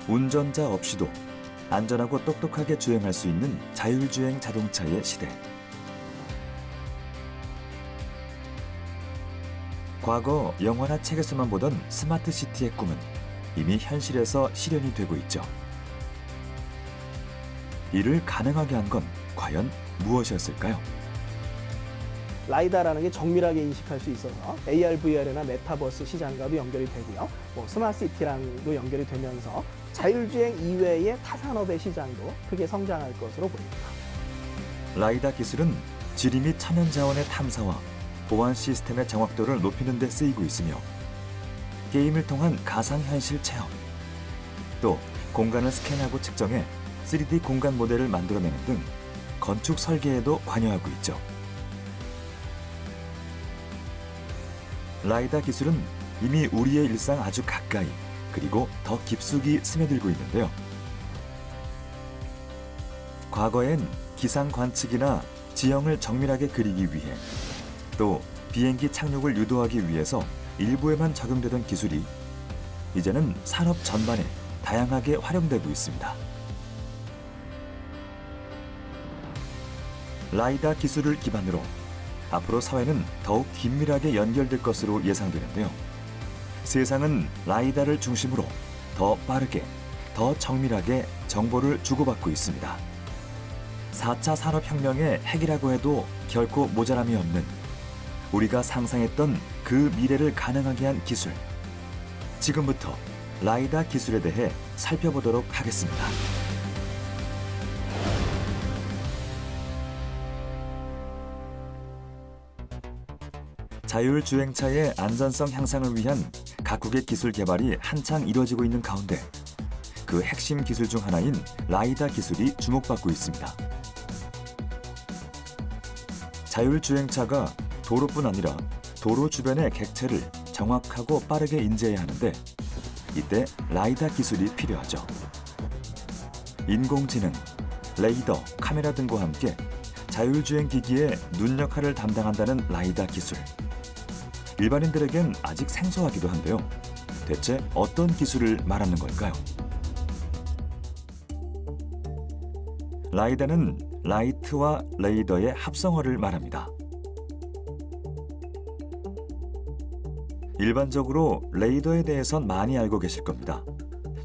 운전자 없이도 안전하고 똑똑하게 주행할 수 있는 자율주행 자동차의 시대. 과거 영화나 책에서만 보던 스마트 시티의 꿈은 이미 현실에서 실현이 되고 있죠. 이를 가능하게 한 건 과연 무엇이었을까요? 라이다라는 게 정밀하게 인식할 수 있어서 AR, VR이나 메타버스 시장과도 연결이 되고요. 스마트 시티랑도 연결이 되면서 자율주행 이외의 타산업의 시장도 크게 성장할 것으로 보입니다. 라이다 기술은 지리 및 천연 자원의 탐사와 보안 시스템의 정확도를 높이는 데 쓰이고 있으며 게임을 통한 가상현실 체험, 또 공간을 스캔하고 측정해 3D 공간 모델을 만들어내는 등 건축 설계에도 관여하고 있죠. 라이다 기술은 이미 우리의 일상 아주 가까이 그리고 더 깊숙이 스며들고 있는데요. 과거엔 기상 관측이나 지형을 정밀하게 그리기 위해 또 비행기 착륙을 유도하기 위해서 일부에만 적용되던 기술이 이제는 산업 전반에 다양하게 활용되고 있습니다. 라이다 기술을 기반으로 앞으로 사회는 더욱 긴밀하게 연결될 것으로 예상되는데요. 세상은 라이다를 중심으로 더 빠르게, 더 정밀하게 정보를 주고받고 있습니다. 4차 산업혁명의 핵이라고 해도 결코 모자람이 없는 우리가 상상했던 그 미래를 가능하게 한 기술. 지금부터 라이다 기술에 대해 살펴보도록 하겠습니다. 자율주행차의 안전성 향상을 위한 각국의 기술 개발이 한창 이뤄지고 있는 가운데 그 핵심 기술 중 하나인 라이다 기술이 주목받고 있습니다. 자율주행차가 도로뿐 아니라 도로 주변의 객체를 정확하고 빠르게 인지해야 하는데 이때 라이다 기술이 필요하죠. 인공지능, 레이더, 카메라 등과 함께 자율주행 기기의 눈 역할을 담당한다는 라이다 기술. 일반인들에겐 아직 생소하기도 한데요. 대체 어떤 기술을 말하는 걸까요? 라이다는 라이트와 레이더의 합성어를 말합니다. 일반적으로 레이더에 대해선 많이 알고 계실 겁니다.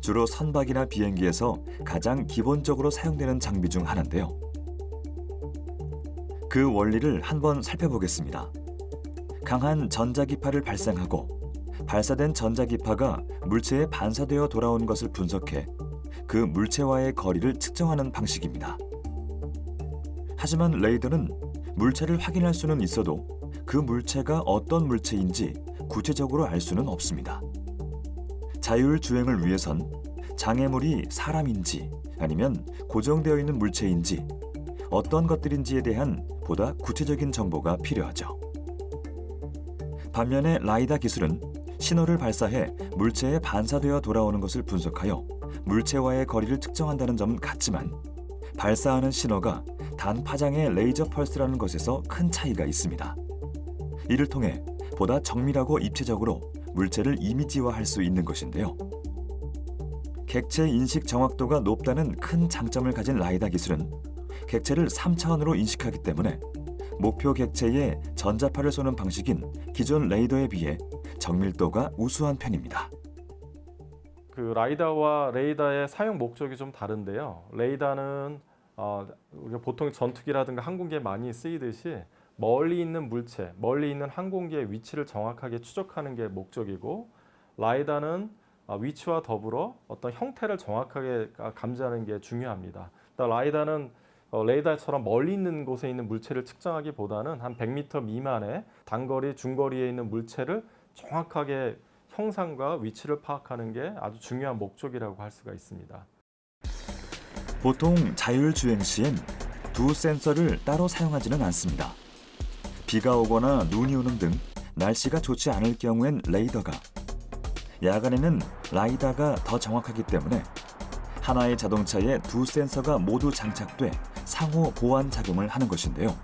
주로 선박이나 비행기에서 가장 기본적으로 사용되는 장비 중 하나인데요. 그 원리를 한번 살펴보겠습니다. 강한 전자기파를 발생하고 발사된 전자기파가 물체에 반사되어 돌아온 것을 분석해 그 물체와의 거리를 측정하는 방식입니다. 하지만 레이더는 물체를 확인할 수는 있어도 그 물체가 어떤 물체인지 구체적으로 알 수는 없습니다. 자율주행을 위해선 장애물이 사람인지 아니면 고정되어 있는 물체인지 어떤 것들인지에 대한 보다 구체적인 정보가 필요하죠. 반면에 라이다 기술은 신호를 발사해 물체에 반사되어 돌아오는 것을 분석하여 물체와의 거리를 측정한다는 점은 같지만 발사하는 신호가 단파장의 레이저 펄스라는 것에서 큰 차이가 있습니다. 이를 통해 보다 정밀하고 입체적으로 물체를 이미지화할 수 있는 것인데요. 객체 인식 정확도가 높다는 큰 장점을 가진 라이다 기술은 객체를 3차원으로 인식하기 때문에 목표 객체에 전자파를 쏘는 방식인 기존 레이더에 비해 정밀도가 우수한 편입니다. 그 라이다와 레이더의 사용 목적이 좀 다른데요. 레이더는 우리가 보통 전투기라든가 항공기에 많이 쓰이듯이 멀리 있는 물체, 멀리 있는 항공기의 위치를 정확하게 추적하는 게 목적이고, 라이다는 위치와 더불어 어떤 형태를 정확하게 감지하는 게 중요합니다. 라이다는 레이더처럼 멀리 있는 곳에 있는 물체를 측정하기보다는 한 100m 미만의 단거리, 중거리에 있는 물체를 정확하게 형상과 위치를 파악하는 게 아주 중요한 목적이라고 할 수가 있습니다. 보통 자율주행 시엔 두 센서를 따로 사용하지는 않습니다. 비가 오거나 눈이 오는 등 날씨가 좋지 않을 경우엔 레이더가, 야간에는 라이다가 더 정확하기 때문에 하나의 자동차에 두 센서가 모두 장착돼 상호 보완 작용을 하는 것인데요.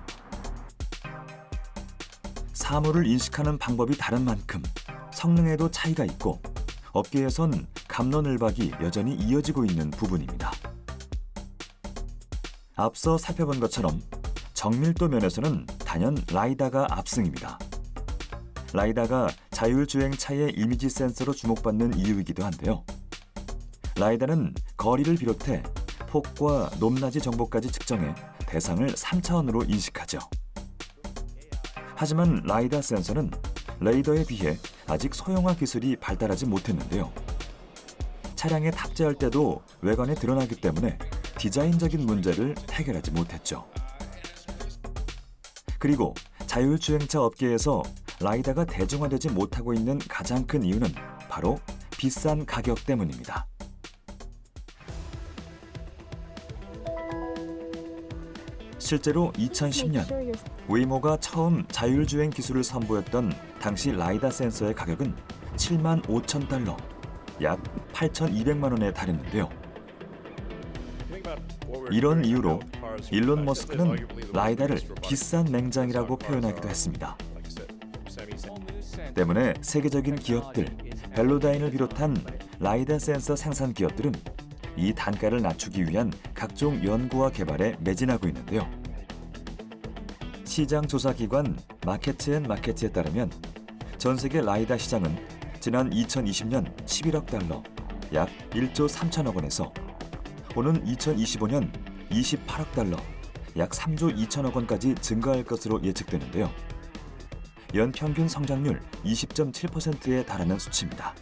사물을 인식하는 방법이 다른 만큼 성능에도 차이가 있고 업계에선 갑론을박이 여전히 이어지고 있는 부분입니다. 앞서 살펴본 것처럼 정밀도 면에서는 단연 라이다가 압승입니다. 라이다가 자율주행차의 이미지 센서로 주목받는 이유이기도 한데요. 라이다는 거리를 비롯해 폭과 높낮이 정보까지 측정해 대상을 3차원으로 인식하죠. 하지만 라이다 센서는 레이더에 비해 아직 소형화 기술이 발달하지 못했는데요. 차량에 탑재할 때도 외관에 드러나기 때문에 디자인적인 문제를 해결하지 못했죠. 그리고 자율주행차 업계에서 라이다가 대중화되지 못하고 있는 가장 큰 이유는 바로 비싼 가격 때문입니다. 실제로 2010년 웨이모가 처음 자율주행 기술을 선보였던 당시 라이다 센서의 가격은 7만 5천 달러, 약 8,200만 원에 달했는데요. 이런 이유로 일론 머스크는 라이다를 비싼 냉장이라고 표현하기도 했습니다. 때문에 세계적인 기업들, 벨로다인을 비롯한 라이다 센서 생산 기업들은 이 단가를 낮추기 위한 각종 연구와 개발에 매진하고 있는데요. 시장 조사 기관 마케츠앤마케츠에 따르면 전 세계 라이다 시장은 지난 2020년 11억 달러, 약 1조 3천억 원에서 오는 2025년 28억 달러, 약 3조 2천억 원까지 증가할 것으로 예측되는데요. 연평균 성장률 20.7%에 달하는 수치입니다.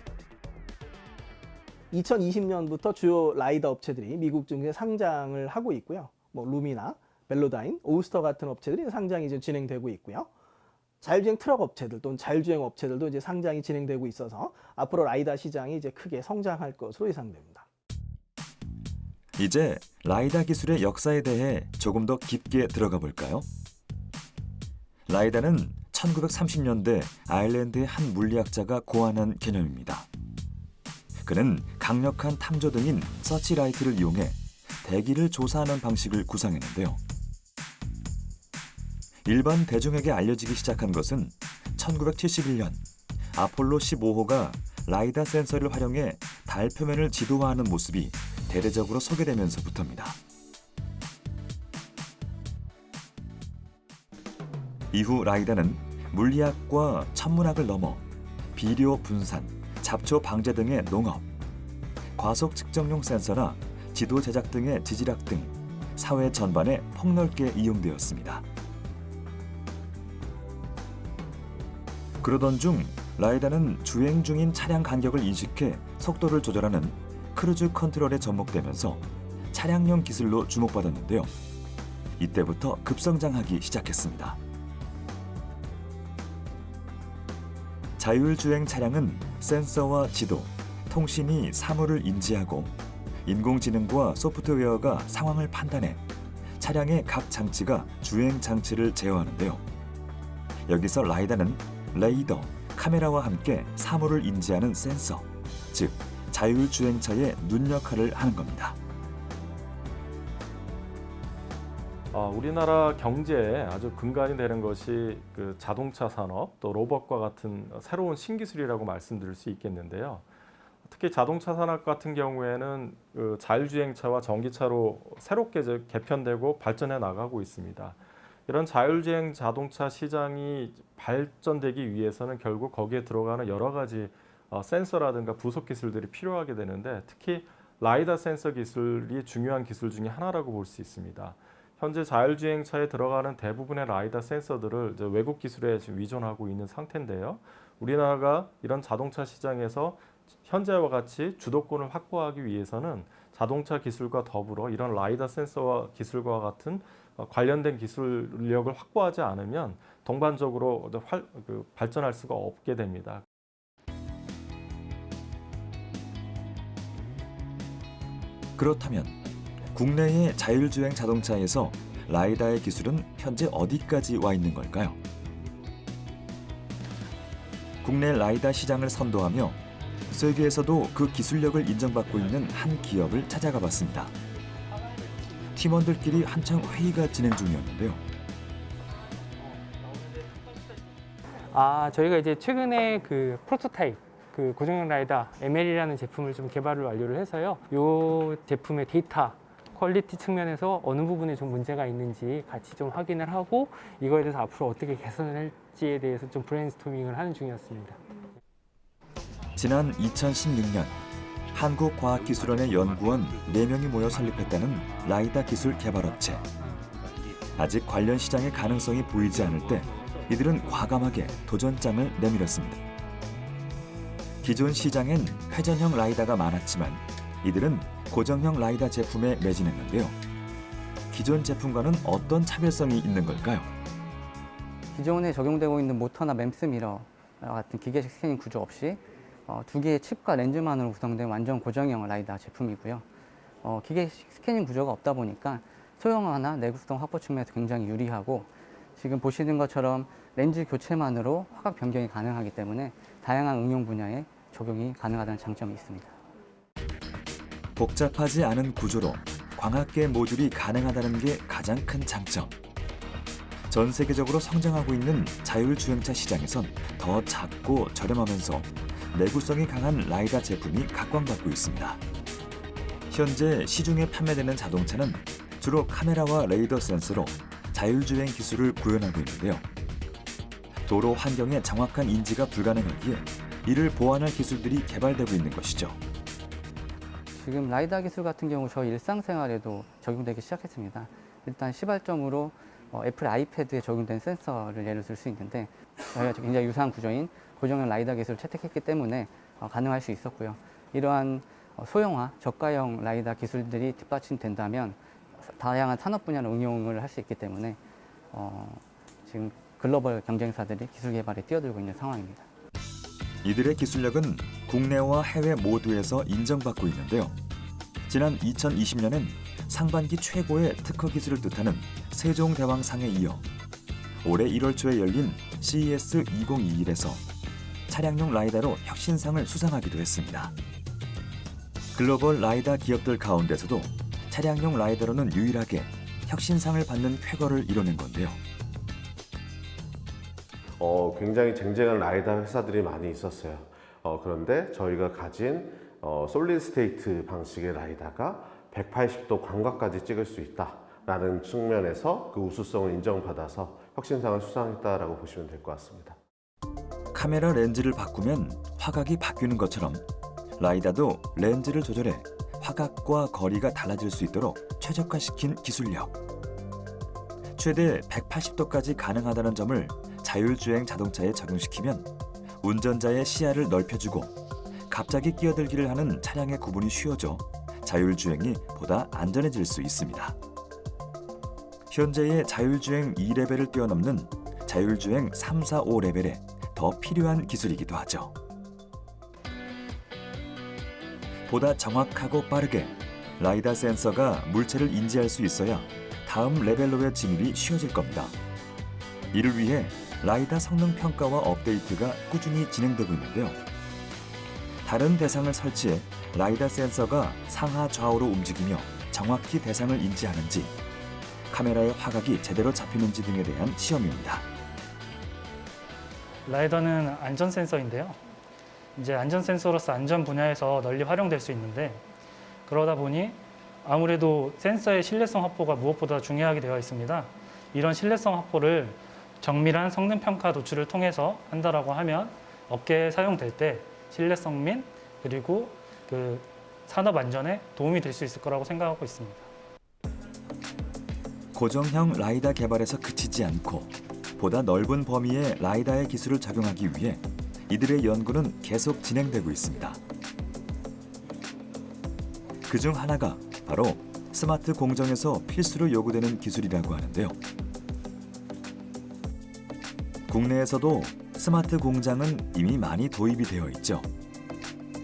2020년부터 주요 라이더 업체들이 미국 증시에 상장을 하고 있고요. 루미나, 벨로다인, 오스터 같은 업체들이 상장이 지금 진행되고 있고요. 자율주행 트럭 업체들 또는 자율주행 업체들도 이제 상장이 진행되고 있어서 앞으로 라이다 시장이 이제 크게 성장할 것으로 예상됩니다. 이제 라이다 기술의 역사에 대해 조금 더 깊게 들어가 볼까요? 라이다는 1930년대 아일랜드의 한 물리학자가 고안한 개념입니다. 그는 강력한 탐조등인 서치라이트를 이용해 대기를 조사하는 방식을 구상했는데요. 일반 대중에게 알려지기 시작한 것은 1971년 아폴로 15호가 라이다 센서를 활용해 달 표면을 지도화하는 모습이 대대적으로 소개되면서부터입니다. 이후 라이다는 물리학과 천문학을 넘어 비료 분산, 잡초 방제 등의 농업, 과속 측정용 센서나 지도 제작 등의 지질학 등 사회 전반에 폭넓게 이용되었습니다. 그러던 중 라이다는 주행 중인 차량 간격을 인식해 속도를 조절하는 크루즈 컨트롤에 접목되면서 차량용 기술로 주목받았는데요. 이때부터 급성장하기 시작했습니다. 자율주행 차량은 센서와 지도, 통신이 사물을 인지하고 인공지능과 소프트웨어가 상황을 판단해 차량의 각 장치가 주행 장치를 제어하는데요. 여기서 라이다는 레이더, 카메라와 함께 사물을 인지하는 센서, 즉 자율주행차의 눈 역할을 하는 겁니다. 우리나라 경제에 아주 근간이 되는 것이 그 자동차 산업, 또 로봇과 같은 새로운 신기술이라고 말씀드릴 수 있겠는데요. 특히 자동차 산업 같은 경우에는 그 자율주행차와 전기차로 새롭게 개편되고 발전해 나가고 있습니다. 이런 자율주행 자동차 시장이 발전되기 위해서는 결국 거기에 들어가는 여러 가지 센서라든가 부속 기술들이 필요하게 되는데, 특히 라이다 센서 기술이 중요한 기술 중에 하나라고 볼 수 있습니다. 현재 자율주행차에 들어가는 대부분의 라이다 센서들을 이제 외국 기술에 지금 위존하고 있는 상태인데요. 우리나라가 이런 자동차 시장에서 현재와 같이 주도권을 확보하기 위해서는 자동차 기술과 더불어 이런 라이다 센서와 기술과 같은 관련된 기술력을 확보하지 않으면 동반적으로 발전할 수가 없게 됩니다. 그렇다면 국내의 자율주행 자동차에서 라이다의 기술은 현재 어디까지 와 있는 걸까요? 국내 라이다 시장을 선도하며 세계에서도 그 기술력을 인정받고 있는 한 기업을 찾아가 봤습니다. 팀원들끼리 한창 회의가 진행 중이었는데요. 저희가 이제 최근에 그 프로토타입, 그 고정형 라이다 ML이라는 제품을 좀 개발을 완료를 해서요. 이 제품의 데이터 퀄리티 측면에서 어느 부분에 좀 문제가 있는지 같이 좀 확인을 하고 이거에 대해서 앞으로 어떻게 개선을 할지에 대해서 좀 브레인스토밍을 하는 중이었습니다. 지난 2016년 한국과학기술원의 연구원 4명이 모여 설립했다는 라이다 기술 개발업체. 아직 관련 시장의 가능성이 보이지 않을 때 이들은 과감하게 도전장을 내밀었습니다. 기존 시장엔 회전형 라이다가 많았지만 이들은 고정형 라이다 제품에 매진했는데요. 기존 제품과는 어떤 차별성이 있는 걸까요? 기존에 적용되고 있는 모터나 램스 미러 같은 기계식 스캐닝 구조 없이 2개의 칩과 렌즈만으로 구성된 완전 고정형 라이다 제품이고요. 기계식 스캐닝 구조가 없다 보니까 소형화나 내구성 확보 측면에서 굉장히 유리하고 지금 보시는 것처럼 렌즈 교체만으로 화각 변경이 가능하기 때문에 다양한 응용 분야에 적용이 가능하다는 장점이 있습니다. 복잡하지 않은 구조로 광학계 모듈이 가능하다는 게 가장 큰 장점. 전 세계적으로 성장하고 있는 자율주행차 시장에선 더 작고 저렴하면서 내구성이 강한 라이다 제품이 각광받고 있습니다. 현재 시중에 판매되는 자동차는 주로 카메라와 레이더 센서로 자율주행 기술을 구현하고 있는데요. 도로 환경의 정확한 인지가 불가능하기에 이를 보완할 기술들이 개발되고 있는 것이죠. 지금 라이다 기술 같은 경우 저희 일상생활에도 적용되기 시작했습니다. 일단 시발점으로 애플 아이패드에 적용된 센서를 예를 들 수 있는데 저희가 굉장히 유사한 구조인 고정형 라이다 기술을 채택했기 때문에 가능할 수 있었고요. 이러한 소형화, 저가형 라이다 기술들이 뒷받침된다면 다양한 산업 분야로 응용을 할 수 있기 때문에 지금 글로벌 경쟁사들이 기술 개발에 뛰어들고 있는 상황입니다. 이들의 기술력은 국내와 해외 모두에서 인정받고 있는데요. 지난 2020년엔 상반기 최고의 특허 기술을 뜻하는 세종대왕상에 이어 올해 1월 초에 열린 CES 2021에서 차량용 라이다로 혁신상을 수상하기도 했습니다. 글로벌 라이다 기업들 가운데서도 차량용 라이다로는 유일하게 혁신상을 받는 쾌거를 이뤄낸 건데요. 굉장히 쟁쟁한 라이다 회사들이 많이 있었어요. 그런데 저희가 가진 솔리드 스테이트 방식의 라이다가 180도 광각까지 찍을 수 있다라는 측면에서 그 우수성을 인정받아서 혁신상을 수상했다라고 보시면 될 것 같습니다. 카메라 렌즈를 바꾸면 화각이 바뀌는 것처럼 라이다도 렌즈를 조절해 화각과 거리가 달라질 수 있도록 최적화시킨 기술력. 최대 180도까지 가능하다는 점을 자율주행 자동차에 적용시키면 운전자의 시야를 넓혀주고 갑자기 끼어들기를 하는 차량의 구분이 쉬워져 자율주행이 보다 안전해질 수 있습니다. 현재의 자율주행 2레벨을 뛰어넘는 자율주행 3, 4, 5레벨에 더 필요한 기술이기도 하죠. 보다 정확하고 빠르게 라이다 센서가 물체를 인지할 수 있어야 다음 레벨로의 진입이 쉬워질 겁니다. 이를 위해 라이다 성능 평가와 업데이트가 꾸준히 진행되고 있는데요. 다른 대상을 설치해 라이다 센서가 상하 좌우로 움직이며 정확히 대상을 인지하는지, 카메라의 화각이 제대로 잡히는지 등에 대한 시험입니다. 라이더는 안전 센서인데요. 이제 안전 센서로서 안전 분야에서 널리 활용될 수 있는데, 그러다 보니 아무래도 센서의 신뢰성 확보가 무엇보다 중요하게 되어 있습니다. 이런 신뢰성 확보를 정밀한 성능 평가 도출을 통해서 한다라고 하면 업계에 사용될 때 신뢰성 및 그리고 그 산업 안전에 도움이 될 수 있을 거라고 생각하고 있습니다. 고정형 라이다 개발에서 그치지 않고 보다 넓은 범위의 라이다의 기술을 적용하기 위해 이들의 연구는 계속 진행되고 있습니다. 그중 하나가 바로 스마트 공정에서 필수로 요구되는 기술이라고 하는데요. 국내에서도 스마트 공장은 이미 많이 도입이 되어 있죠.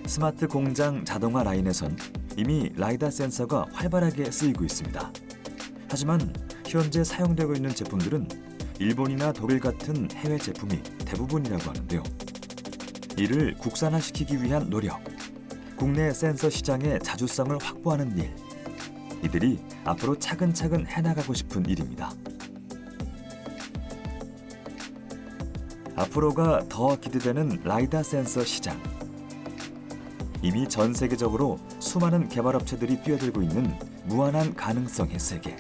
스마트 공장 자동화 라인에선 이미 라이다 센서가 활발하게 쓰이고 있습니다. 하지만 현재 사용되고 있는 제품들은 일본이나 독일 같은 해외 제품이 대부분이라고 하는데요. 이를 국산화시키기 위한 노력, 국내 센서 시장의 자주성을 확보하는 일, 이들이 앞으로 차근차근 해나가고 싶은 일입니다. 앞으로가 더 기대되는 라이다 센서 시장. 이미 전 세계적으로 수많은 개발업체들이 뛰어들고 있는 무한한 가능성의 세계.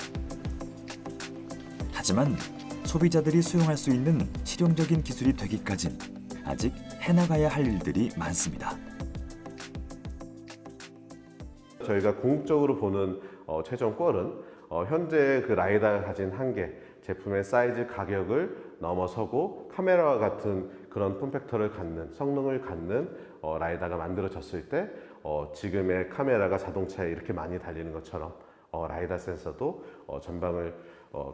하지만 소비자들이 수용할 수 있는 실용적인 기술이 되기까진 아직 해나가야 할 일들이 많습니다. 저희가 궁극적으로 보는 최종 골은 현재 그 라이다가 가진 한계, 제품의 사이즈, 가격을 넘어서고 카메라와 같은 그런 폼팩터를 갖는, 성능을 갖는 라이다가 만들어졌을 때 지금의 카메라가 자동차에 이렇게 많이 달리는 것처럼 라이다 센서도 전방을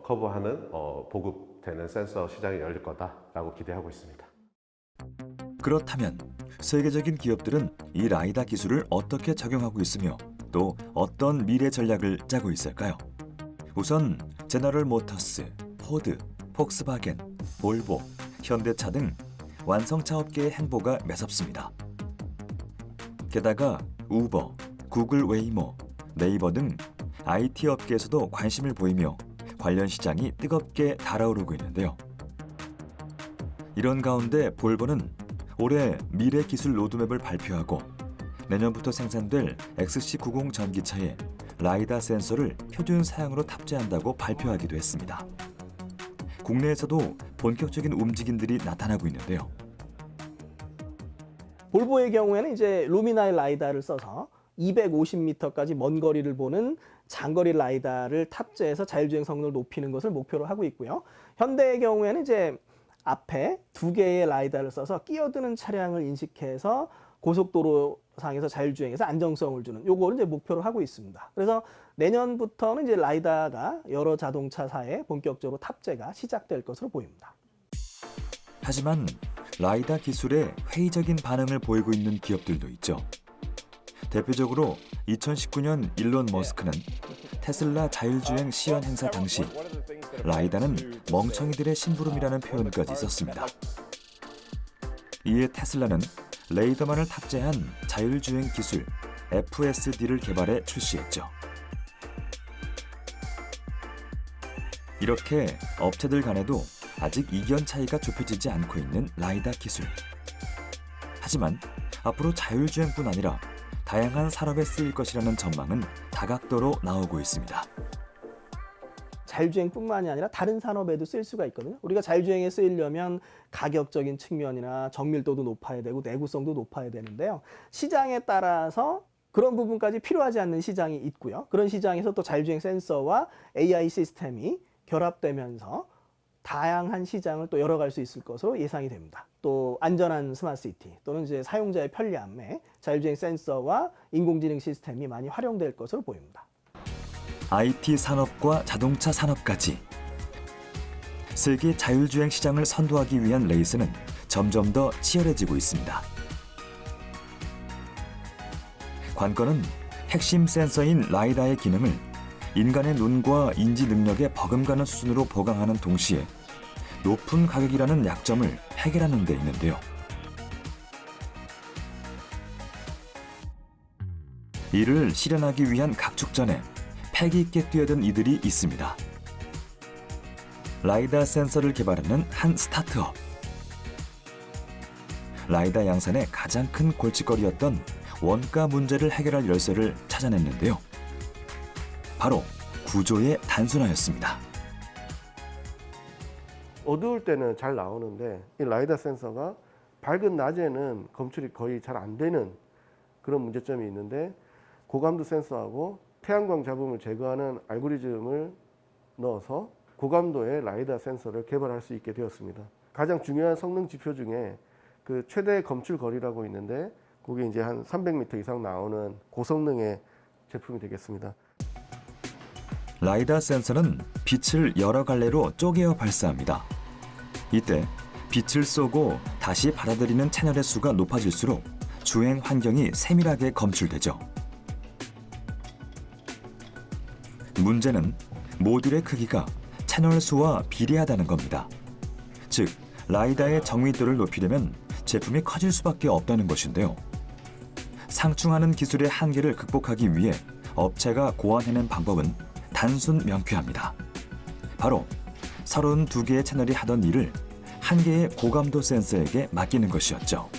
커버하는 보급되는 센서 시장이 열릴 거다라고 기대하고 있습니다. 그렇다면 세계적인 기업들은 이 라이다 기술을 어떻게 적용하고 있으며 또 어떤 미래 전략을 짜고 있을까요? 우선 제너럴 모터스, 포드, 폭스바겐, 볼보, 현대차 등 완성차 업계의 행보가 매섭습니다. 게다가 우버, 구글 웨이모, 네이버 등 IT 업계에서도 관심을 보이며 관련 시장이 뜨겁게 달아오르고 있는데요. 이런 가운데 볼보는 올해 미래 기술 로드맵을 발표하고 내년부터 생산될 XC90 전기차에 라이다 센서를 표준 사양으로 탑재한다고 발표하기도 했습니다. 국내에서도 본격적인 움직임들이 나타나고 있는데요. 볼보의 경우에는 이제 루미나의 라이다를 써서 250m까지 먼 거리를 보는 장거리 라이다를 탑재해서 자율주행 성능을 높이는 것을 목표로 하고 있고요. 현대의 경우에는 이제 앞에 2개의 라이다를 써서 끼어드는 차량을 인식해서 고속도로 상에서 자율주행에서 안정성을 주는 요거를 이제 목표로 하고 있습니다. 그래서 내년부터는 이제 라이다가 여러 자동차사에 본격적으로 탑재가 시작될 것으로 보입니다. 하지만 라이다 기술에 회의적인 반응을 보이고 있는 기업들도 있죠. 대표적으로 2019년 일론 머스크는 테슬라 자율주행 시연 행사 당시 라이다는 멍청이들의 심부름이라는 표현까지 썼습니다. 이에 테슬라는 레이더만을 탑재한 자율주행 기술 FSD를 개발해 출시했죠. 이렇게 업체들 간에도 아직 이견 차이가 좁혀지지 않고 있는 라이다 기술. 하지만 앞으로 자율주행뿐 아니라 다양한 산업에 쓰일 것이라는 전망은 다각도로 나오고 있습니다. 자율주행뿐만이 아니라 다른 산업에도 쓸 수가 있거든요. 우리가 자율주행에 쓰이려면 가격적인 측면이나 정밀도도 높아야 되고 내구성도 높아야 되는데요. 시장에 따라서 그런 부분까지 필요하지 않는 시장이 있고요. 그런 시장에서 또 자율주행 센서와 AI 시스템이 결합되면서 다양한 시장을 또 열어갈 수 있을 것으로 예상이 됩니다. 또 안전한 스마트시티 또는 이제 사용자의 편리함에 자율주행 센서와 인공지능 시스템이 많이 활용될 것으로 보입니다. IT 산업과 자동차 산업까지 세계 자율주행 시장을 선도하기 위한 레이스는 점점 더 치열해지고 있습니다. 관건은 핵심 센서인 라이다의 기능을 인간의 눈과 인지 능력에 버금가는 수준으로 보강하는 동시에 높은 가격이라는 약점을 해결하는 데 있는데요. 이를 실현하기 위한 각축전에 패기 있게 뛰어든 이들이 있습니다. 라이다 센서를 개발하는 한 스타트업. 라이다 양산의 가장 큰 골칫거리였던 원가 문제를 해결할 열쇠를 찾아냈는데요. 바로 구조의 단순화였습니다. 어두울 때는 잘 나오는데 이 라이다 센서가 밝은 낮에는 검출이 거의 잘 안 되는 그런 문제점이 있는데 고감도 센서하고 태양광 잡음을 제거하는 알고리즘을 넣어서 고감도의 라이다 센서를 개발할 수 있게 되었습니다. 가장 중요한 성능 지표 중에 그 최대 검출 거리라고 있는데 그게 이제 한 300m 이상 나오는 고성능의 제품이 되겠습니다. 라이다 센서는 빛을 여러 갈래로 쪼개어 발사합니다. 이때 빛을 쏘고 다시 받아들이는 채널의 수가 높아질수록 주행 환경이 세밀하게 검출되죠. 문제는 모듈의 크기가 채널 수와 비례하다는 겁니다. 즉, 라이다의 정밀도를 높이려면 제품이 커질 수밖에 없다는 것인데요. 상충하는 기술의 한계를 극복하기 위해 업체가 고안해낸 방법은 단순 명쾌합니다. 바로 32개의 채널이 하던 일을 한 개의 고감도 센서에게 맡기는 것이었죠.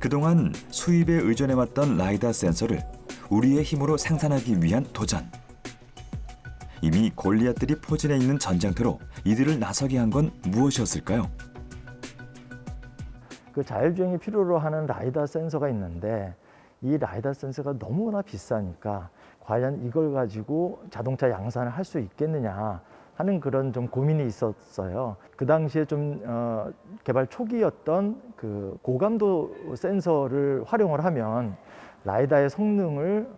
그동안 수입에 의존해왔던 라이다 센서를 우리의 힘으로 생산하기 위한 도전. 이미 골리앗들이 포진해 있는 전장터로 이들을 나서게 한 건 무엇이었을까요? 그 자율주행이 필요로 하는 라이다 센서가 있는데 이 라이다 센서가 너무나 비싸니까 과연 이걸 가지고 자동차 양산을 할 수 있겠느냐 하는 그런 좀 고민이 있었어요. 그 당시에 좀 개발 초기였던 그 고감도 센서를 활용을 하면 라이다의 성능을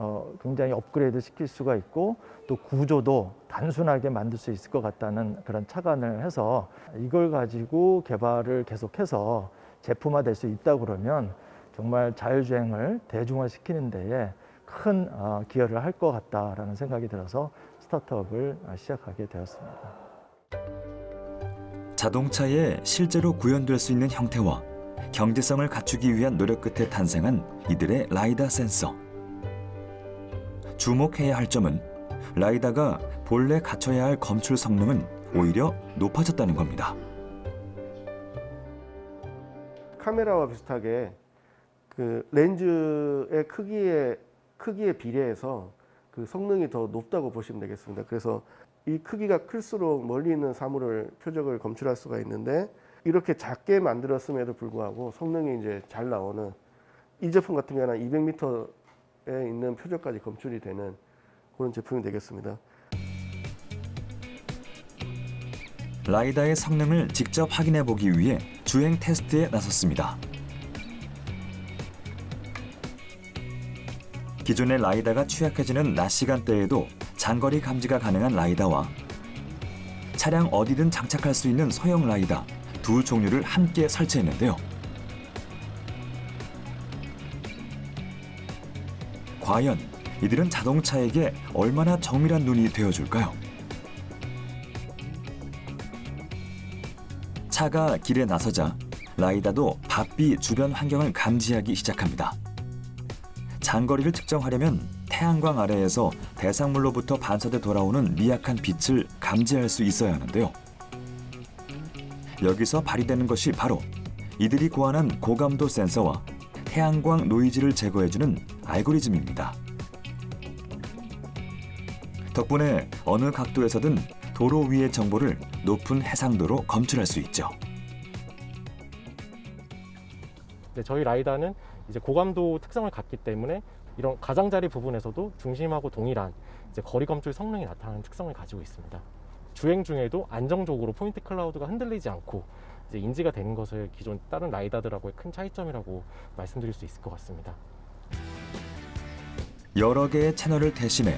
굉장히 업그레이드 시킬 수가 있고 또 구조도 단순하게 만들 수 있을 것 같다는 그런 착안을 해서 이걸 가지고 개발을 계속해서 제품화될 수 있다 그러면 정말 자율주행을 대중화시키는 데에 큰 기여를 할 것 같다라는 생각이 들어서 스타트업을 시작하게 되었습니다. 자동차에 실제로 구현될 수 있는 형태와 경제성을 갖추기 위한 노력 끝에 탄생한 이들의 라이다 센서. 주목해야 할 점은 라이다가 본래 갖춰야 할 검출 성능은 오히려 높아졌다는 겁니다. 카메라와 비슷하게 그 렌즈의 크기에 비례해서 그 성능이 더 높다고 보시면 되겠습니다. 그래서 이 크기가 클수록 멀리 있는 사물을 표적을 검출할 수가 있는데 이렇게 작게 만들었음에도 불구하고 성능이 이제 잘 나오는 이 제품 같은 경우는 200m에 있는 표적까지 검출이 되는 그런 제품이 되겠습니다. 라이다의 성능을 직접 확인해 보기 위해 주행 테스트에 나섰습니다. 기존의 라이다가 취약해지는 낮 시간대에도 장거리 감지가 가능한 라이다와 차량 어디든 장착할 수 있는 소형 라이다 두 종류를 함께 설치했는데요. 과연 이들은 자동차에게 얼마나 정밀한 눈이 되어줄까요? 차가 길에 나서자 라이다도 바삐 주변 환경을 감지하기 시작합니다. 장거리를 측정하려면 태양광 아래에서 대상물로부터 반사돼 돌아오는 미약한 빛을 감지할 수 있어야 하는데요. 여기서 발휘되는 것이 바로 이들이 고안한 고감도 센서와 태양광 노이즈를 제거해주는 알고리즘입니다. 덕분에 어느 각도에서든 도로 위의 정보를 높은 해상도로 검출할 수 있죠. 네, 저희 라이다는 이제 고감도 특성을 갖기 때문에 이런 가장자리 부분에서도 중심하고 동일한 이제 거리 검출 성능이 나타나는 특성을 가지고 있습니다. 주행 중에도 안정적으로 포인트 클라우드가 흔들리지 않고 이제 인지가 되는 것을 기존 다른 라이다들하고의 큰 차이점이라고 말씀드릴 수 있을 것 같습니다. 여러 개의 채널을 대신해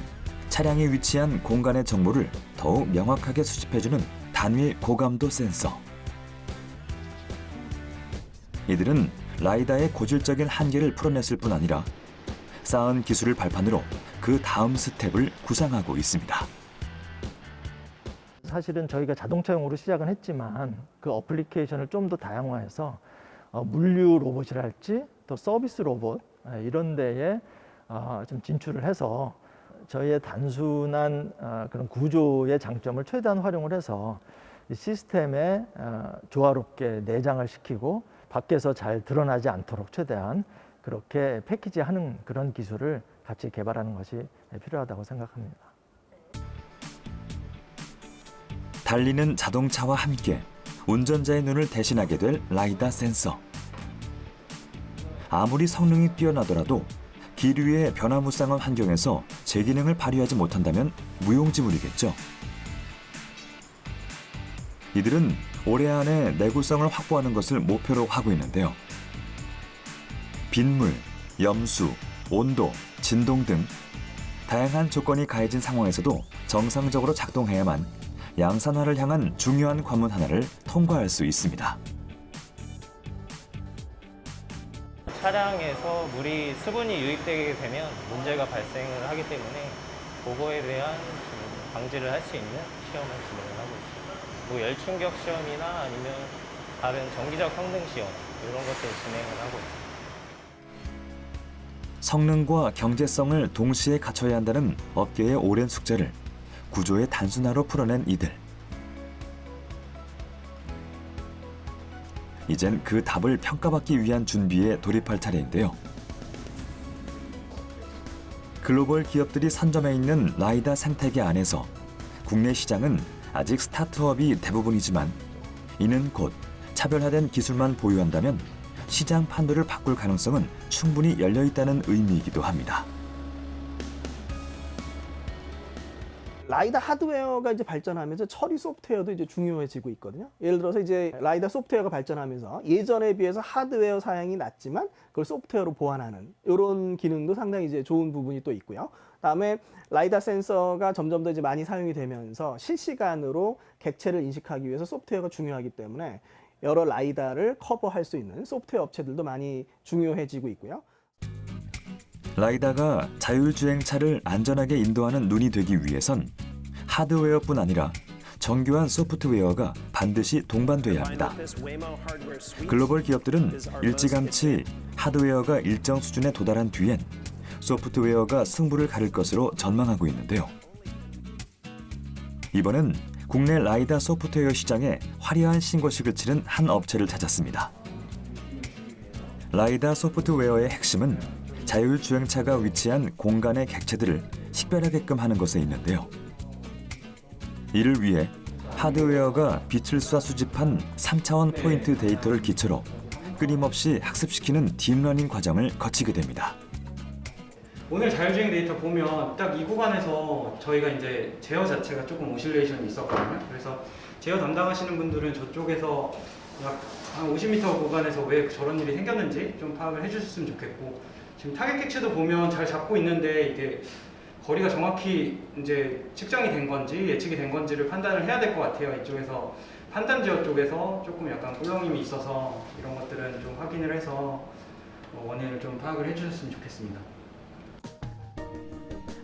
차량이 위치한 공간의 정보를 더욱 명확하게 수집해주는 단일 고감도 센서. 이들은 라이다의 고질적인 한계를 풀어냈을 뿐 아니라 쌓은 기술을 발판으로 그 다음 스텝을 구상하고 있습니다. 사실은 저희가 자동차용으로 시작은 했지만 그 어플리케이션을 좀 더 다양화해서 물류 로봇이랄지 또 서비스 로봇 이런 데에 좀 진출을 해서 저희의 단순한 그런 구조의 장점을 최대한 활용을 해서 시스템에 조화롭게 내장을 시키고 밖에서 잘 드러나지 않도록 최대한 그렇게 패키지하는 그런 기술을 같이 개발하는 것이 필요하다고 생각합니다. 달리는 자동차와 함께 운전자의 눈을 대신하게 될 라이다 센서. 아무리 성능이 뛰어나더라도 길 위의 변화무쌍한 환경에서 제 기능을 발휘하지 못한다면 무용지물이겠죠. 이들은 올해 안에 내구성을 확보하는 것을 목표로 하고 있는데요. 빗물, 염수, 온도, 진동 등 다양한 조건이 가해진 상황에서도 정상적으로 작동해야만 양산화를 향한 중요한 관문 하나를 통과할 수 있습니다. 차량에서 물이 수분이 유입되게 되면 문제가 발생을 하기 때문에 그거에 대한 방지를 할 수 있는 시험을 진행을 하고 있습니다. 뭐 열충격 시험이나 아니면 다른 정기적 성능 시험 이런 것들 진행을 하고 있습니다. 성능과 경제성을 동시에 갖춰야 한다는 업계의 오랜 숙제를 구조의 단순화로 풀어낸 이들. 이젠 그 답을 평가받기 위한 준비에 돌입할 차례인데요. 글로벌 기업들이 선점해 있는 라이다 생태계 안에서 국내 시장은 아직 스타트업이 대부분이지만 이는 곧 차별화된 기술만 보유한다면 시장 판도를 바꿀 가능성은 충분히 열려 있다는 의미이기도 합니다. 라이다 하드웨어가 이제 발전하면서 처리 소프트웨어도 이제 중요해지고 있거든요. 예를 들어서 이제 라이다 소프트웨어가 발전하면서 예전에 비해서 하드웨어 사양이 낮지만 그걸 소프트웨어로 보완하는 이런 기능도 상당히 이제 좋은 부분이 또 있고요. 그다음에 라이다 센서가 점점 더 이제 많이 사용이 되면서 실시간으로 객체를 인식하기 위해서 소프트웨어가 중요하기 때문에 여러 라이다를 커버할 수 있는 소프트웨어 업체들도 많이 중요해지고 있고요. 라이다가 자율주행차를 안전하게 인도하는 눈이 되기 위해선 하드웨어뿐 아니라 정교한 소프트웨어가 반드시 동반돼야 합니다. 글로벌 기업들은 일찌감치 하드웨어가 일정 수준에 도달한 뒤엔 소프트웨어가 승부를 가릴 것으로 전망하고 있는데요. 이번엔 국내 라이다 소프트웨어 시장에 화려한 신고식을 치른 한 업체를 찾았습니다. 라이다 소프트웨어의 핵심은 자율주행차가 위치한 공간의 객체들을 식별하게끔 하는 것에 있는데요. 이를 위해 하드웨어가 빛을 쏴 수집한 3차원 포인트 데이터를 기초로 끊임없이 학습시키는 딥러닝 과정을 거치게 됩니다. 오늘 자율주행 데이터 보면 딱 이 구간에서 저희가 이제 제어 자체가 조금 오실레이션이 있었거든요. 그래서 제어 담당하시는 분들은 저쪽에서 약 한 50m 구간에서 왜 저런 일이 생겼는지 좀 파악을 해주셨으면 좋겠고, 지금 타겟 객체도 보면 잘 잡고 있는데 이게 거리가 정확히 이제 측정이 된 건지 예측이 된 건지를 판단을 해야 될 것 같아요. 이쪽에서 판단 지역 쪽에서 조금 약간 꿀렁임이 있어서 이런 것들은 좀 확인을 해서 원인을 좀 파악을 해주셨으면 좋겠습니다.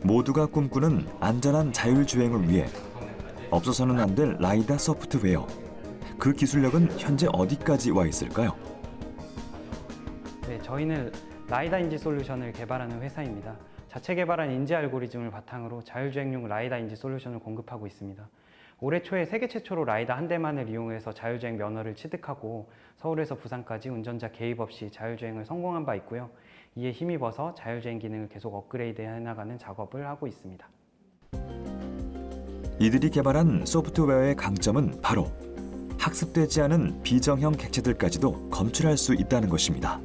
모두가 꿈꾸는 안전한 자율주행을 위해 없어서는 안 될 라이다 소프트웨어. 그 기술력은 현재 어디까지 와 있을까요? 네, 저희는 라이다 인지 솔루션을 개발하는 회사입니다. 자체 개발한 인지 알고리즘을 바탕으로 자율주행용 라이다 인지 솔루션을 공급하고 있습니다. 올해 초에 세계 최초로 라이다 한 대만을 이용해서 자율주행 면허를 취득하고 서울에서 부산까지 운전자 개입 없이 자율주행을 성공한 바 있고요. 이에 힘입어서 자율주행 기능을 계속 업그레이드해 나가는 작업을 하고 있습니다. 이들이 개발한 소프트웨어의 강점은 바로 학습되지 않은 비정형 객체들까지도 검출할 수 있다는 것입니다.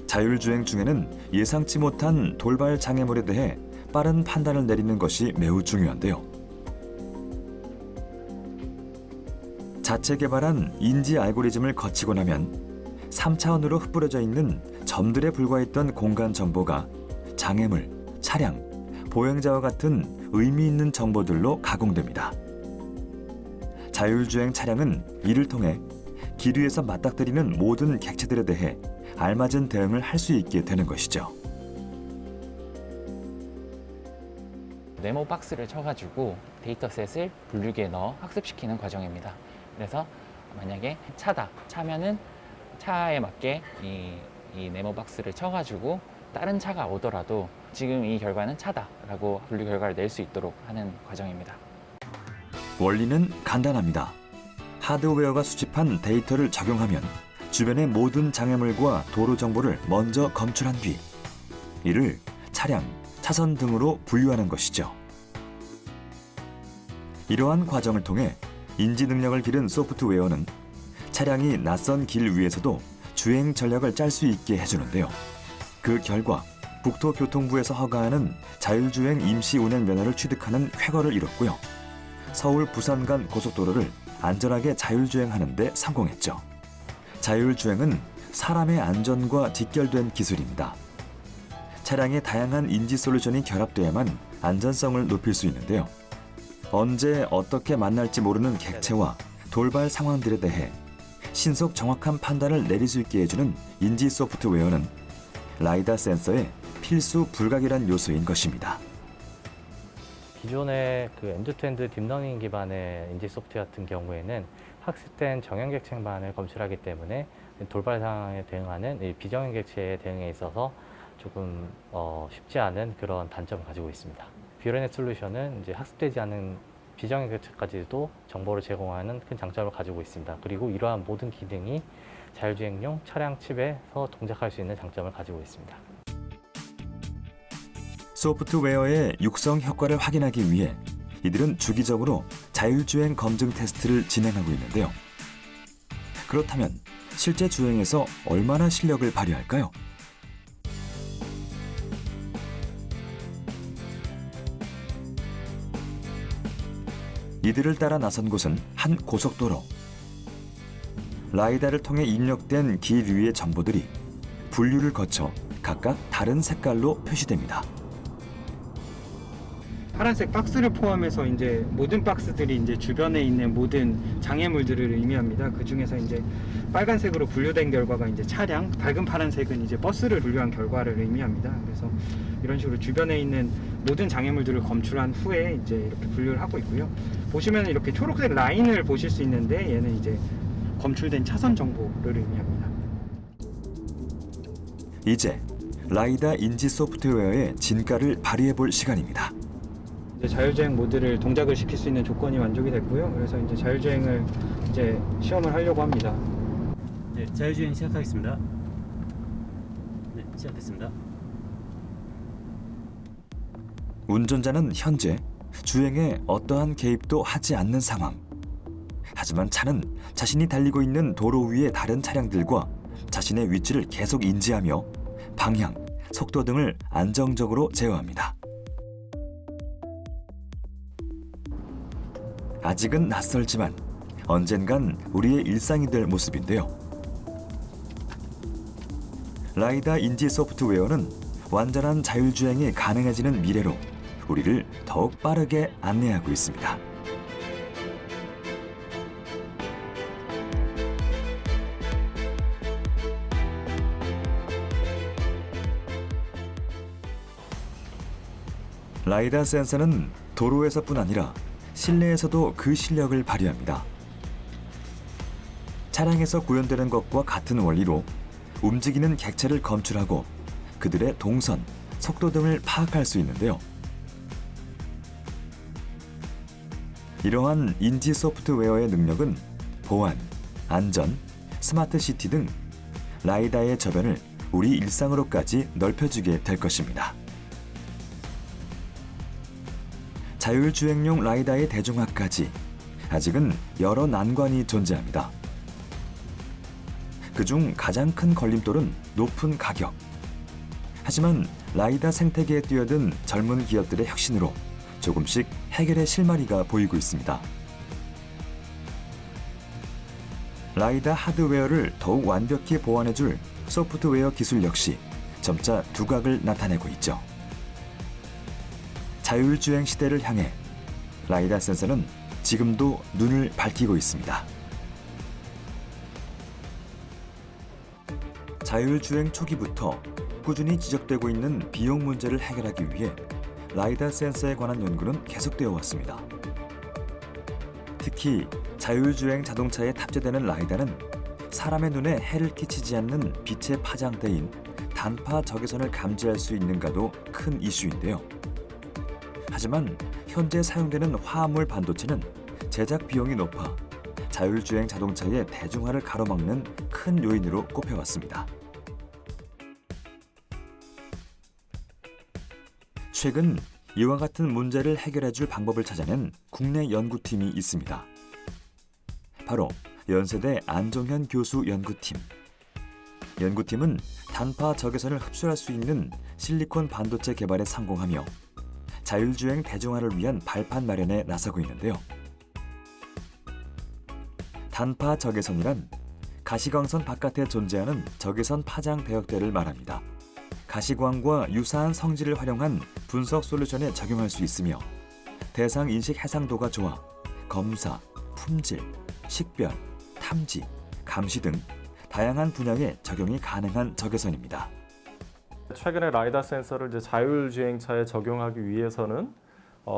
자율주행 중에는 예상치 못한 돌발 장애물에 대해 빠른 판단을 내리는 것이 매우 중요한데요. 자체 개발한 인지 알고리즘을 거치고 나면 3차원으로 흩뿌려져 있는 점들에 불과했던 공간 정보가 장애물, 차량, 보행자와 같은 의미 있는 정보들로 가공됩니다. 자율주행 차량은 이를 통해 길 위에서 맞닥뜨리는 모든 객체들에 대해 알맞은 대응을 할 수 있게 되는 것이죠. 네모 박스를 쳐가지고 데이터셋을 분류기에 넣어 학습시키는 과정입니다. 그래서 만약에 차다, 차면은 차에 맞게 이 네모 박스를 쳐가지고 다른 차가 오더라도 지금 이 결과는 차다라고 분류 결과를 낼 수 있도록 하는 과정입니다. 원리는 간단합니다. 하드웨어가 수집한 데이터를 적용하면 주변의 모든 장애물과 도로 정보를 먼저 검출한 뒤 이를 차량, 차선 등으로 분류하는 것이죠. 이러한 과정을 통해 인지 능력을 기른 소프트웨어는 차량이 낯선 길 위에서도 주행 전략을 짤 수 있게 해주는데요. 그 결과 국토교통부에서 허가하는 자율주행 임시 운행 면허를 취득하는 쾌거를 이뤘고요. 서울 부산 간 고속도로를 안전하게 자율주행하는 데 성공했죠. 자율주행은 사람의 안전과 직결된 기술입니다. 차량의 다양한 인지 솔루션이 결합돼야만 안전성을 높일 수 있는데요. 언제 어떻게 만날지 모르는 객체와 돌발 상황들에 대해 신속 정확한 판단을 내릴 수 있게 해주는 인지 소프트웨어는 라이다 센서의 필수 불가결한 요소인 것입니다. 기존의 그 엔드투엔드 딥러닝 기반의 인지 소프트웨어 같은 경우에는 학습된 정형 객체만을 검출하기 때문에 돌발 상황에 대응하는 비정형 객체의 대응에 있어서 조금 쉽지 않은 그런 단점을 가지고 있습니다. 뷰레넷 솔루션은 이제 학습되지 않은 비정형객차까지도 정보를 제공하는 큰 장점을 가지고 있습니다. 그리고 이러한 모든 기능이 자율주행용 차량 칩에서 동작할 수 있는 장점을 가지고 있습니다. 소프트웨어의 육성 효과를 확인하기 위해 이들은 주기적으로 자율주행 검증 테스트를 진행하고 있는데요. 그렇다면 실제 주행에서 얼마나 실력을 발휘할까요? 이들을 따라 나선 곳은 한 고속도로. 라이다를 통해 입력된 길 위의 정보들이 분류를 거쳐 각각 다른 색깔로 표시됩니다. 파란색 박스를 포함해서 이제 모든 박스들이 이제 주변에 있는 모든 장애물들을 의미합니다. 그 중에서 이제 빨간색으로 분류된 결과가 이제 차량, 밝은 파란색은 이제 버스를 분류한 결과를 의미합니다. 그래서 이런 식으로 주변에 있는 모든 장애물들을 검출한 후에 이제 이렇게 분류를 하고 있고요. 보시면 이렇게 초록색 라인을 보실 수 있는데 얘는 이제 검출된 차선 정보를 의미합니다. 이제 라이다 인지 소프트웨어의 진가를 발휘해 볼 시간입니다. 이제 자율주행 모드를 동작을 시킬 수 있는 조건이 만족이 됐고요. 그래서 이제 자율주행을 이제 시험을 하려고 합니다. 네, 자율주행 시작하겠습니다. 네, 시작됐습니다. 운전자는 현재 주행에 어떠한 개입도 하지 않는 상황. 하지만 차는 자신이 달리고 있는 도로 위의 다른 차량들과 자신의 위치를 계속 인지하며 방향, 속도 등을 안정적으로 제어합니다. 아직은 낯설지만 언젠간 우리의 일상이 될 모습인데요. 라이다 인지 소프트웨어는 완전한 자율주행이 가능해지는 미래로 우리를 더욱 빠르게 안내하고 있습니다. 라이다 센서는 도로에서뿐 아니라 실내에서도 그 실력을 발휘합니다. 차량에서 구현되는 것과 같은 원리로 움직이는 객체를 검출하고 그들의 동선, 속도 등을 파악할 수 있는데요. 이러한 인지 소프트웨어의 능력은 보안, 안전, 스마트 시티 등 라이다의 저변을 우리 일상으로까지 넓혀주게 될 것입니다. 자율주행용 라이다의 대중화까지 아직은 여러 난관이 존재합니다. 그중 가장 큰 걸림돌은 높은 가격. 하지만 라이다 생태계에 뛰어든 젊은 기업들의 혁신으로 조금씩 해결의 실마리가 보이고 있습니다. 라이다 하드웨어를 더욱 완벽히 보완해줄 소프트웨어 기술 역시 점차 두각을 나타내고 있죠. 자율주행 시대를 향해 라이다 센서는 지금도 눈을 밝히고 있습니다. 자율주행 초기부터 꾸준히 지적되고 있는 비용 문제를 해결하기 위해 라이다 센서에 관한 연구는 계속되어 왔습니다. 특히 자율주행 자동차에 탑재되는 라이다는 사람의 눈에 해를 끼치지 않는 빛의 파장대인 단파 적외선을 감지할 수 있는가도 큰 이슈인데요. 하지만 현재 사용되는 화합물 반도체는 제작 비용이 높아 자율주행 자동차의 대중화를 가로막는 큰 요인으로 꼽혀왔습니다. 최근 이와 같은 문제를 해결해줄 방법을 찾아낸 국내 연구팀이 있습니다. 바로 연세대 안종현 교수 연구팀. 연구팀은 단파 적외선을 흡수할 수 있는 실리콘 반도체 개발에 성공하며 자율주행 대중화를 위한 발판 마련에 나서고 있는데요. 단파 적외선이란 가시광선 바깥에 존재하는 적외선 파장 대역대를 말합니다. 가시광과 유사한 성질을 활용한 분석 솔루션에 적용할 수 있으며 대상 인식 해상도가 좋아 검사, 품질, 식별, 탐지, 감시 등 다양한 분야에 적용이 가능한 적외선입니다. 최근에 라이다 센서를 이제 자율주행차에 적용하기 위해서는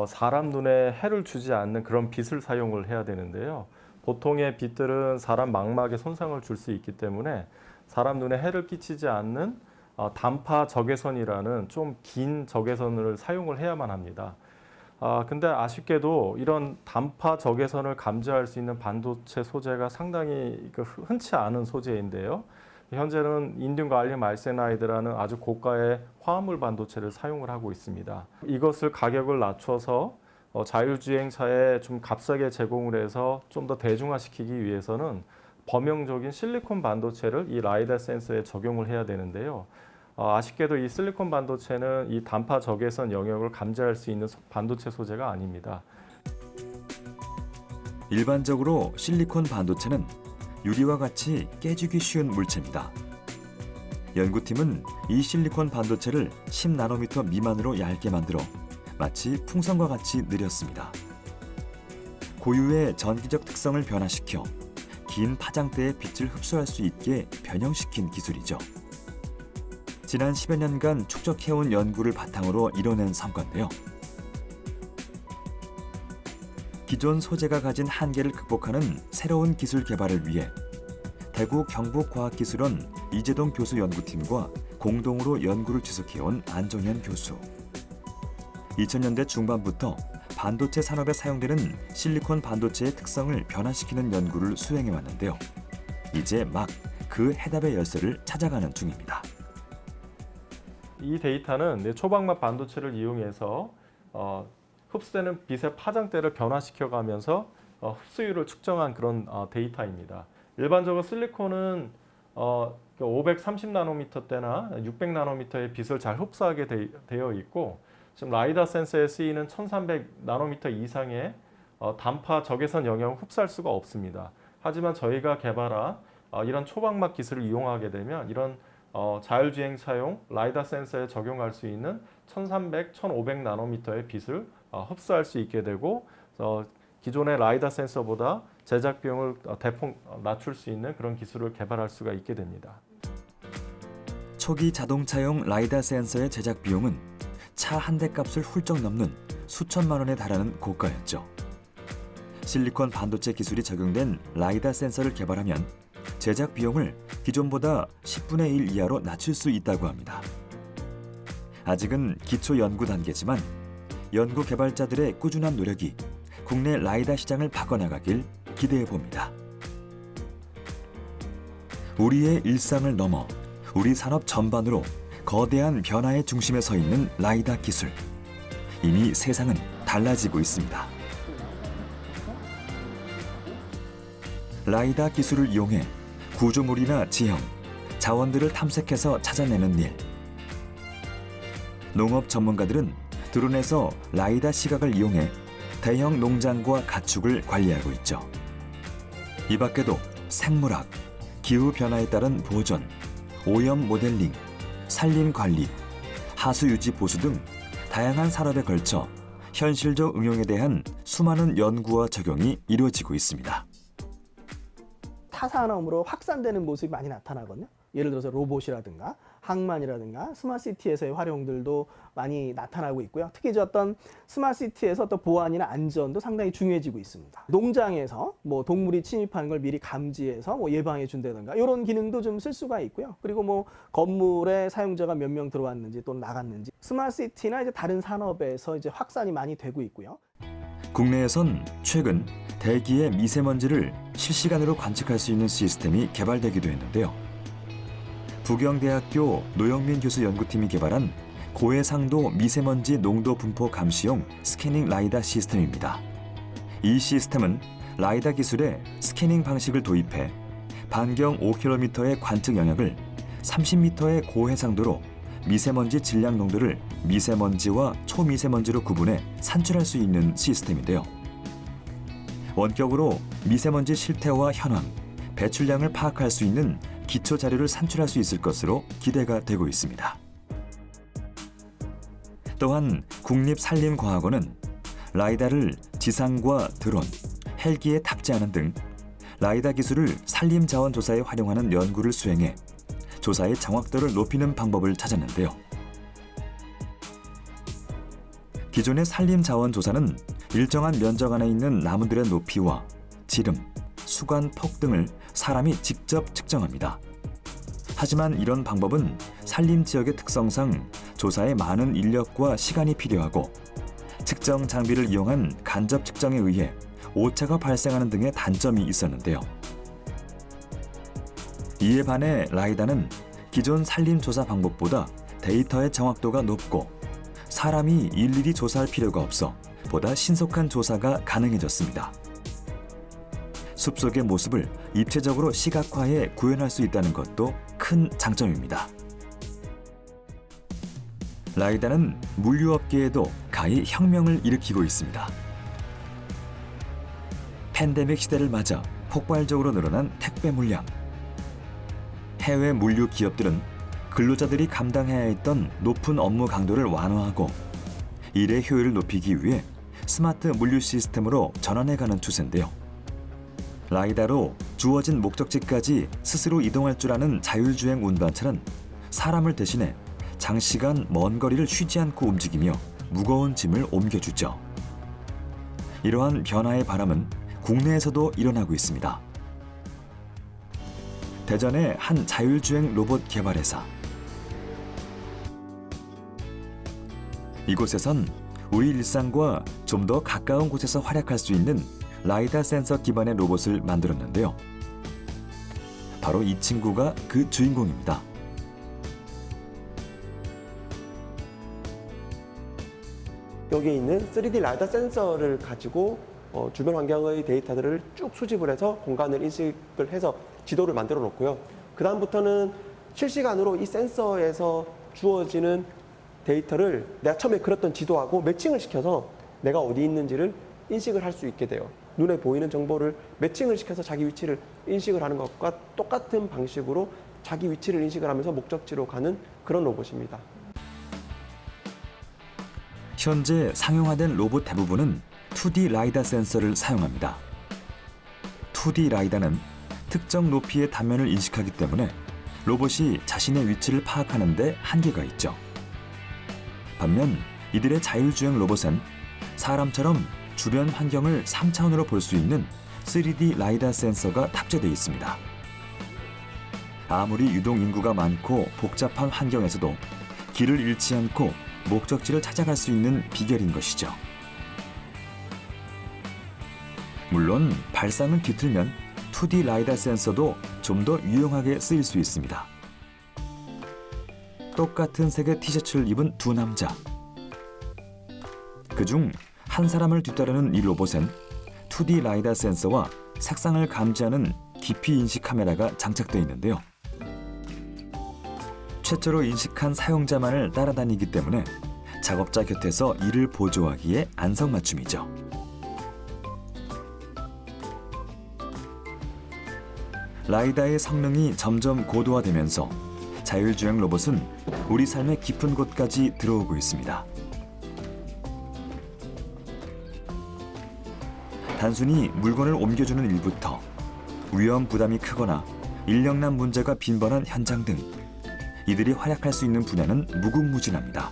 사람 눈에 해를 주지 않는 그런 빛을 사용을 해야 되는데요. 보통의 빛들은 사람 망막에 손상을 줄 수 있기 때문에 사람 눈에 해를 끼치지 않는 단파 적외선이라는 좀 긴 적외선을 사용을 해야만 합니다. 근데 아쉽게도 이런 단파 적외선을 감지할 수 있는 반도체 소재가 상당히 흔치 않은 소재인데요. 현재는 인디움 갈리움 알세나이드라는 아주 고가의 화합물 반도체를 사용을 하고 있습니다. 이것을 가격을 낮춰서 자율주행차에 좀 값싸게 제공을 해서 좀 더 대중화시키기 위해서는 범용적인 실리콘 반도체를 이 라이다 센서에 적용을 해야 되는데요. 아쉽게도 이 실리콘 반도체는 이 단파 적외선 영역을 감지할 수 있는 반도체 소재가 아닙니다. 일반적으로 실리콘 반도체는 유리와 같이 깨지기 쉬운 물체입니다. 연구팀은 이 실리콘 반도체를 10나노미터 미만으로 얇게 만들어 마치 풍선과 같이 느렸습니다. 고유의 전기적 특성을 변화시켜 긴 파장대의 빛을 흡수할 수 있게 변형시킨 기술이죠. 지난 10여 년간 축적해온 연구를 바탕으로 이뤄낸 성과인데요. 기존 소재가 가진 한계를 극복하는 새로운 기술 개발을 위해 대구 경북과학기술원 이재동 교수 연구팀과 공동으로 연구를 지속해온 안종현 교수. 2000년대 중반부터 반도체 산업에 사용되는 실리콘 반도체의 특성을 변화시키는 연구를 수행해왔는데요. 이제 막 그 해답의 열쇠를 찾아가는 중입니다. 이 데이터는 초박막 반도체를 이용해서 흡수되는 빛의 파장대를 변화시켜가면서 흡수율을 측정한 그런 데이터입니다. 일반적으로 실리콘은 530나노미터대나 600나노미터의 빛을 잘 흡수하게 되어 있고 지금 라이다 센서에 쓰이는 1300나노미터 이상의 단파 적외선 영역을 흡수할 수가 없습니다. 하지만 저희가 개발한 이런 초박막 기술을 이용하게 되면 이런 자율주행차용 라이다 센서에 적용할 수 있는 1300, 1500나노미터의 빛을 흡수할 수 있게 되고 기존의 라이다 센서보다 제작 비용을 대폭 낮출 수 있는 그런 기술을 개발할 수가 있게 됩니다. 초기 자동차용 라이다 센서의 제작 비용은 차 한 대 값을 훌쩍 넘는 수천만 원에 달하는 고가였죠. 실리콘 반도체 기술이 적용된 라이다 센서를 개발하면 제작 비용을 기존보다 10분의 1 이하로 낮출 수 있다고 합니다. 아직은 기초 연구 단계지만 연구 개발자들의 꾸준한 노력이 국내 라이다 시장을 바꿔나가길 기대해 봅니다. 우리의 일상을 넘어 우리 산업 전반으로 거대한 변화의 중심에 서 있는 라이다 기술. 이미 세상은 달라지고 있습니다. 라이다 기술을 이용해 구조물이나 지형, 자원들을 탐색해서 찾아내는 일. 농업 전문가들은 드론에서 라이다 시각을 이용해 대형 농장과 가축을 관리하고 있죠. 이 밖에도 생물학, 기후변화에 따른 보존, 오염 모델링, 산림 관리, 하수 유지 보수 등 다양한 산업에 걸쳐 현실적 응용에 대한 수많은 연구와 적용이 이루어지고 있습니다. 타산업으로 확산되는 모습이 많이 나타나거든요. 예를 들어서 로봇이라든가 항만이라든가 스마트시티에서의 활용들도 많이 나타나고 있고요. 특히 어떤 스마트시티에서 어떤 보안이나 안전도 상당히 중요해지고 있습니다. 농장에서 동물이 침입하는 걸 미리 감지해서 예방해 준다든가 이런 기능도 좀 쓸 수가 있고요. 그리고 건물에 사용자가 몇 명 들어왔는지 또 나갔는지 스마트시티나 이제 다른 산업에서 이제 확산이 많이 되고 있고요. 국내에선 최근 대기의 미세먼지를 실시간으로 관측할 수 있는 시스템이 개발되기도 했는데요. 부경대학교 노영민 교수 연구팀이 개발한 고해상도 미세먼지 농도 분포 감시용 스캐닝 라이다 시스템입니다. 이 시스템은 라이다 기술의 스캐닝 방식을 도입해 반경 5km의 관측 영역을 30m의 고해상도로 미세먼지 질량 농도를 미세먼지와 초미세먼지로 구분해 산출할 수 있는 시스템인데요. 원격으로 미세먼지 실태와 현황, 배출량을 파악할 수 있는 기초 자료를 산출할 수 있을 것으로 기대가 되고 있습니다. 또한 국립산림과학원은 라이다를 지상과 드론, 헬기에 탑재하는 등 라이다 기술을 산림자원 조사에 활용하는 연구를 수행해 조사의 정확도를 높이는 방법을 찾았는데요. 기존의 산림자원 조사는 일정한 면적 안에 있는 나무들의 높이와 지름, 수관, 폭 등을 사람이 직접 측정합니다. 하지만 이런 방법은 산림 지역의 특성상 조사에 많은 인력과 시간이 필요하고 측정 장비를 이용한 간접 측정에 의해 오차가 발생하는 등의 단점이 있었는데요. 이에 반해 라이다는 기존 산림 조사 방법보다 데이터의 정확도가 높고 사람이 일일이 조사할 필요가 없어 보다 신속한 조사가 가능해졌습니다. 숲속의 모습을 입체적으로 시각화해 구현할 수 있다는 것도 큰 장점입니다. 라이다는 물류업계에도 가히 혁명을 일으키고 있습니다. 팬데믹 시대를 맞아 폭발적으로 늘어난 택배 물량. 해외 물류 기업들은 근로자들이 감당해야 했던 높은 업무 강도를 완화하고 일의 효율을 높이기 위해 스마트 물류 시스템으로 전환해가는 추세인데요. 라이다로 주어진 목적지까지 스스로 이동할 줄 아는 자율주행 운반차는 사람을 대신해 장시간 먼 거리를 쉬지 않고 움직이며 무거운 짐을 옮겨주죠. 이러한 변화의 바람은 국내에서도 일어나고 있습니다. 대전의 한 자율주행 로봇 개발 회사. 이곳에선 우리 일상과 좀 더 가까운 곳에서 활약할 수 있는 라이다 센서 기반의 로봇을 만들었는데요. 바로 이 친구가 그 주인공입니다. 여기에 있는 3D 라이다 센서를 가지고 주변 환경의 데이터들을 쭉 수집을 해서 공간을 인식을 해서 지도를 만들어 놓고요. 그 다음부터는 실시간으로 이 센서에서 주어지는 데이터를 내가 처음에 그렸던 지도하고 매칭을 시켜서 내가 어디 있는지를 인식을 할 수 있게 돼요. 눈에 보이는 정보를 매칭을 시켜서 자기 위치를 인식을 하는 것과 똑같은 방식으로 자기 위치를 인식을 하면서 목적지로 가는 그런 로봇입니다. 현재 상용화된 로봇 대부분은 2D 라이다 센서를 사용합니다. 2D 라이다는 특정 높이의 단면을 인식하기 때문에 로봇이 자신의 위치를 파악하는 데 한계가 있죠. 반면 이들의 자율주행 로봇은 사람처럼 주변 환경을 3차원으로 볼 수 있는 3D 라이다 센서가 탑재되어 있습니다. 아무리 유동 인구가 많고 복잡한 환경에서도 길을 잃지 않고 목적지를 찾아갈 수 있는 비결인 것이죠. 물론 발상을 뒤틀면 2D 라이다 센서도 좀 더 유용하게 쓰일 수 있습니다. 똑같은 색의 티셔츠를 입은 두 남자. 그중 한 사람을 뒤따르는 이 로봇엔 2D 라이다 센서와 색상을 감지하는 깊이 인식 카메라가 장착되어 있는데요. 최초로 인식한 사용자만을 따라다니기 때문에 작업자 곁에서 일을 보조하기에 안성맞춤이죠. 라이다의 성능이 점점 고도화되면서 자율주행 로봇은 우리 삶의 깊은 곳까지 들어오고 있습니다. 단순히 물건을 옮겨주는 일부터 위험 부담이 크거나 인력난 문제가 빈번한 현장 등 이들이 활약할 수 있는 분야는 무궁무진합니다.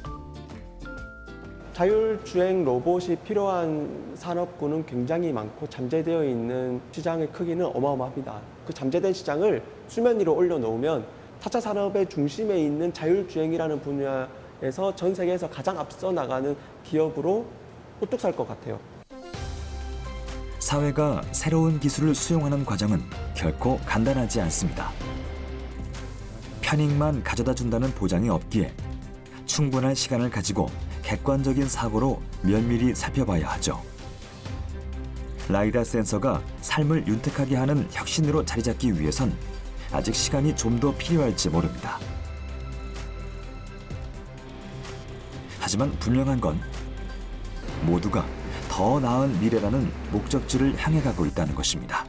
자율주행 로봇이 필요한 산업군은 굉장히 많고 잠재되어 있는 시장의 크기는 어마어마합니다. 그 잠재된 시장을 수면 위로 올려놓으면 4차 산업의 중심에 있는 자율주행이라는 분야에서 전 세계에서 가장 앞서 나가는 기업으로 우뚝 설 것 같아요. 사회가 새로운 기술을 수용하는 과정은 결코 간단하지 않습니다. 편익만 가져다 준다는 보장이 없기에 충분한 시간을 가지고 객관적인 사고로 면밀히 살펴봐야 하죠. 라이다 센서가 삶을 윤택하게 하는 혁신으로 자리 잡기 위해선 아직 시간이 좀 더 필요할지 모릅니다. 하지만 분명한 건 모두가 더 나은 미래라는 목적지를 향해 가고 있다는 것입니다.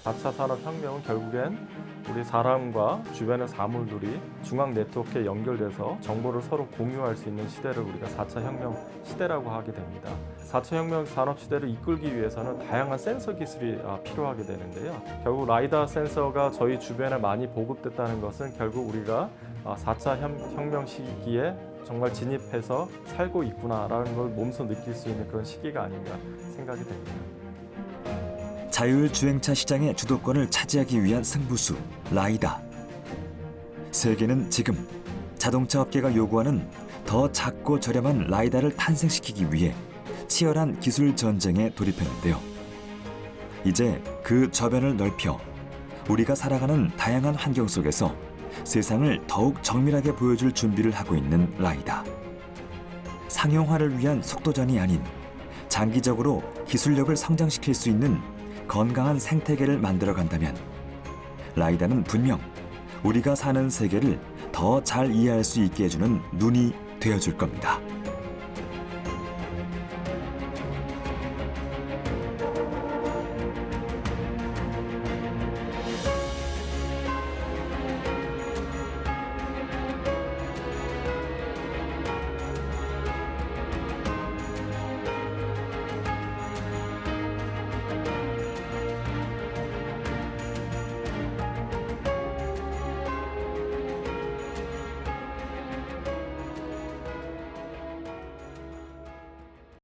4차 산업혁명은 결국엔 우리 사람과 주변의 사물들이 중앙 네트워크에 연결돼서 정보를 서로 공유할 수 있는 시대를 우리가 4차 혁명 시대라고 하게 됩니다. 4차 혁명 산업 시대를 이끌기 위해서는 다양한 센서 기술이 필요하게 되는데요. 결국 라이다 센서가 저희 주변에 많이 보급됐다는 것은 결국 우리가 4차 혁명 시기에 정말 진입해서 살고 있구나라는 걸 몸소 느낄 수 있는 그런 시기가 아닌가 생각이 됩니다. 자율주행차 시장의 주도권을 차지하기 위한 승부수, 라이다. 세계는 지금 자동차 업계가 요구하는 더 작고 저렴한 라이다를 탄생시키기 위해 치열한 기술 전쟁에 돌입했는데요. 이제 그 저변을 넓혀 우리가 살아가는 다양한 환경 속에서 세상을 더욱 정밀하게 보여줄 준비를 하고 있는 라이다. 상용화를 위한 속도전이 아닌 장기적으로 기술력을 성장시킬 수 있는 건강한 생태계를 만들어 간다면 라이다는 분명 우리가 사는 세계를 더 잘 이해할 수 있게 해주는 눈이 되어줄 겁니다.